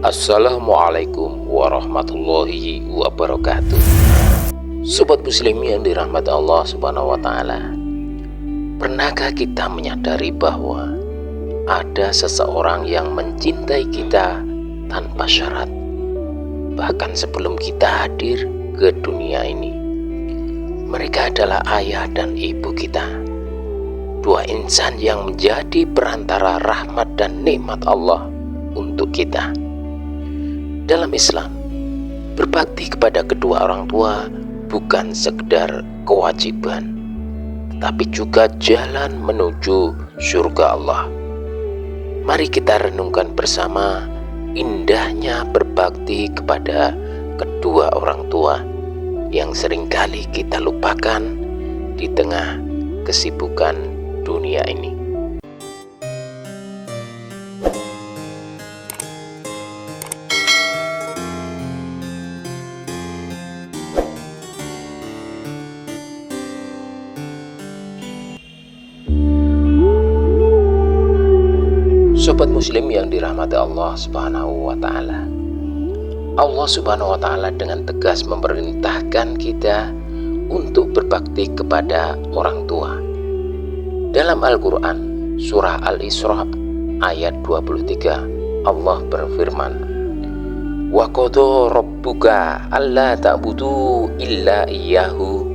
Assalamualaikum warahmatullahi wabarakatuh. Sobat muslim yang dirahmati Allah Subhanahu wa Ta'ala, pernahkah kita menyadari bahwa ada seseorang yang mencintai kita tanpa syarat, bahkan sebelum kita hadir ke dunia ini? Mereka adalah ayah dan ibu kita, dua insan yang menjadi perantara rahmat dan nikmat Allah untuk kita. Dalam Islam, berbakti kepada kedua orang tua bukan sekedar kewajiban, tetapi juga jalan menuju surga Allah. Mari kita renungkan bersama indahnya berbakti kepada kedua orang tua yang seringkali kita lupakan di tengah kesibukan dunia ini. Sobat muslim yang dirahmati Allah Subhanahu wa Ta'ala, Allah Subhanahu wa Ta'ala dengan tegas memerintahkan kita untuk berbakti kepada orang tua. Dalam Al-Quran surah Al-Isra ayat 23, Allah berfirman, "Wa qadha rabbuka alla ta'budu illa iyyahu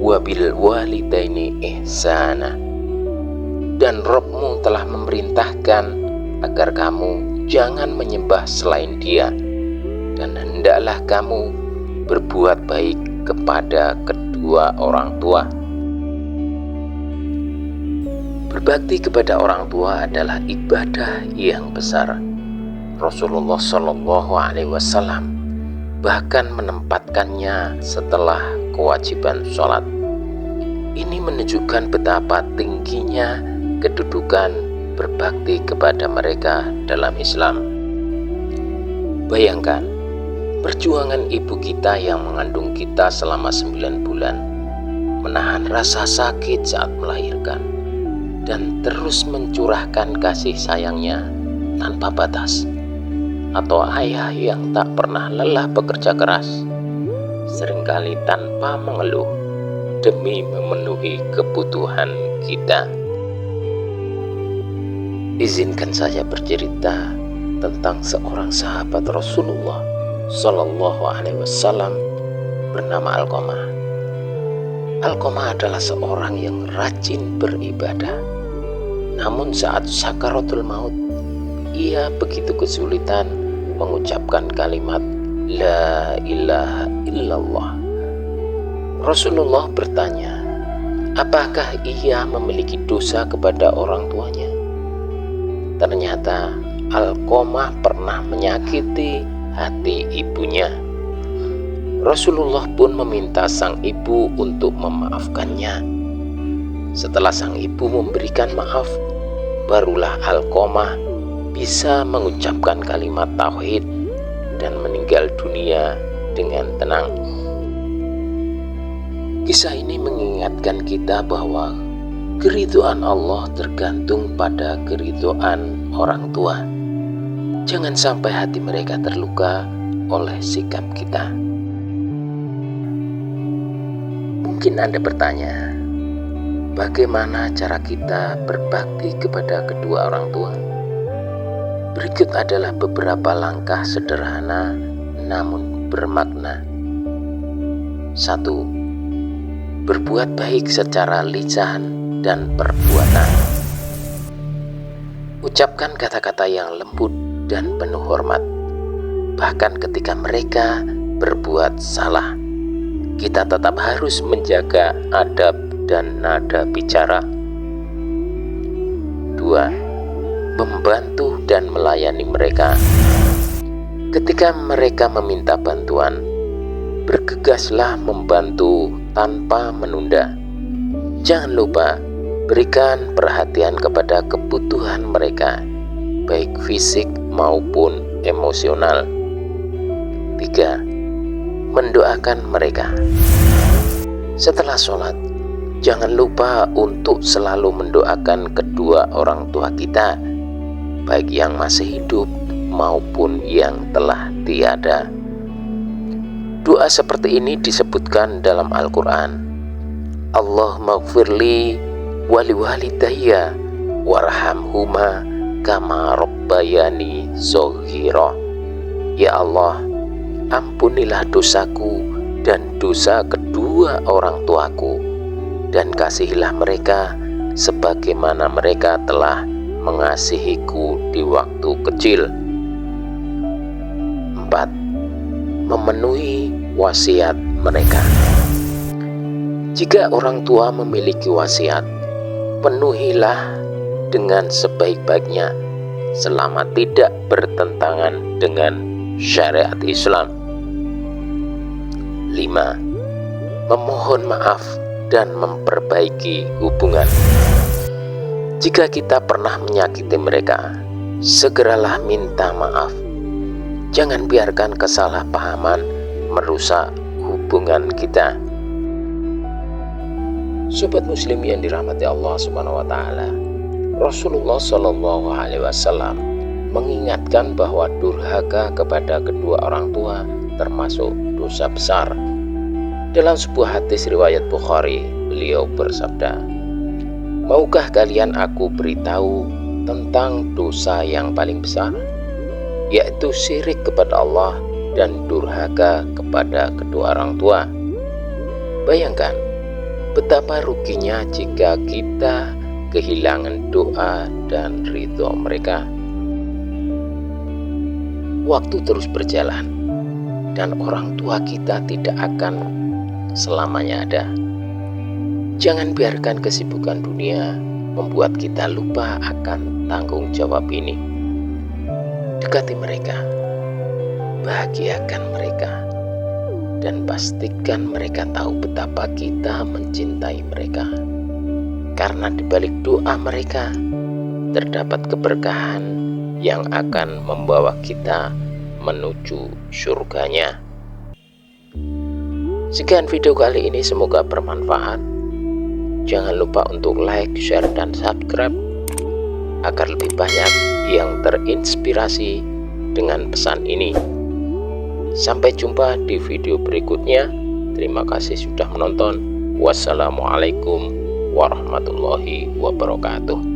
wa bil walidaini ihsana." Dan Rabb-mu telah memerintahkan agar kamu jangan menyembah selain Dia, dan hendaklah kamu berbuat baik kepada kedua orang tua. Berbakti kepada orang tua adalah ibadah yang besar. Rasulullah Shallallahu Alaihi Wasallam bahkan menempatkannya setelah kewajiban sholat. Ini menunjukkan betapa tingginya kedudukan berbakti kepada mereka dalam Islam. Bayangkan perjuangan ibu kita yang mengandung kita selama 9 bulan, menahan rasa sakit saat melahirkan, dan terus mencurahkan kasih sayangnya tanpa batas. Atau ayah yang tak pernah lelah bekerja keras, seringkali tanpa mengeluh, demi memenuhi kebutuhan kita. Izinkan saya bercerita tentang seorang sahabat Rasulullah Shallallahu Alaihi Wasallam bernama Alqamah. Alqamah adalah seorang yang rajin beribadah. Namun saat sakaratul maut, ia begitu kesulitan mengucapkan kalimat La ilaha illallah. Rasulullah bertanya, apakah ia memiliki dosa kepada orang tuanya? Ternyata Alqamah pernah menyakiti hati ibunya. Rasulullah pun meminta sang ibu untuk memaafkannya. Setelah sang ibu memberikan maaf, barulah Alqamah bisa mengucapkan kalimat tauhid dan meninggal dunia dengan tenang. Kisah ini mengingatkan kita bahwa keridhaan Allah tergantung pada keridhaan orang tua. Jangan sampai hati mereka terluka oleh sikap kita. Mungkin Anda bertanya, bagaimana cara kita berbakti kepada kedua orang tua? Berikut adalah beberapa langkah sederhana namun bermakna. 1. Berbuat baik secara lisan dan perbuatan. Ucapkan kata-kata yang lembut dan penuh hormat, bahkan ketika mereka berbuat salah. Kita tetap harus menjaga adab dan nada bicara. 2. Membantu dan melayani mereka. Ketika mereka meminta bantuan, bergegaslah membantu tanpa menunda. Jangan lupa berikan perhatian kepada kebutuhan mereka, baik fisik maupun emosional. 3. Mendoakan mereka. Setelah sholat, jangan lupa untuk selalu mendoakan kedua orang tua kita, baik yang masih hidup maupun yang telah tiada. Doa seperti ini disebutkan dalam Al-Quran. Allahumma gfirli wali walidayya warhamhuma kama rabbayani shaghira. Ya Allah, ampunilah dosaku dan dosa kedua orang tuaku, dan kasihilah mereka sebagaimana mereka telah mengasihiku di waktu kecil. 4. Memenuhi wasiat mereka. Jika orang tua memiliki wasiat, penuhilah dengan sebaik-baiknya selama tidak bertentangan dengan syariat Islam. 5. Memohon maaf dan memperbaiki hubungan. Jika kita pernah menyakiti mereka, segeralah minta maaf. Jangan biarkan kesalahpahaman merusak hubungan kita. Sobat muslim yang dirahmati Allah Subhanahu wa taala, Rasulullah Shallallahu alaihi wasallam mengingatkan bahwa durhaka kepada kedua orang tua termasuk dosa besar. Dalam sebuah hadis riwayat Bukhari, beliau bersabda, "Maukah kalian aku beritahu tentang dosa yang paling besar, yaitu syirik kepada Allah dan durhaka kepada kedua orang tua?" Bayangkan betapa ruginya jika kita kehilangan doa dan ridho mereka. Waktu terus berjalan dan orang tua kita tidak akan selamanya ada. Jangan biarkan kesibukan dunia membuat kita lupa akan tanggung jawab ini. Dekati mereka, bahagiakan mereka, dan pastikan mereka tahu betapa kita mencintai mereka. Karena di balik doa mereka terdapat keberkahan yang akan membawa kita menuju surganya. Sekian video kali ini, semoga bermanfaat. Jangan lupa untuk like, share, dan subscribe agar lebih banyak yang terinspirasi dengan pesan ini. Sampai jumpa di video berikutnya. Terima kasih sudah menonton. Wassalamualaikum warahmatullahi wabarakatuh.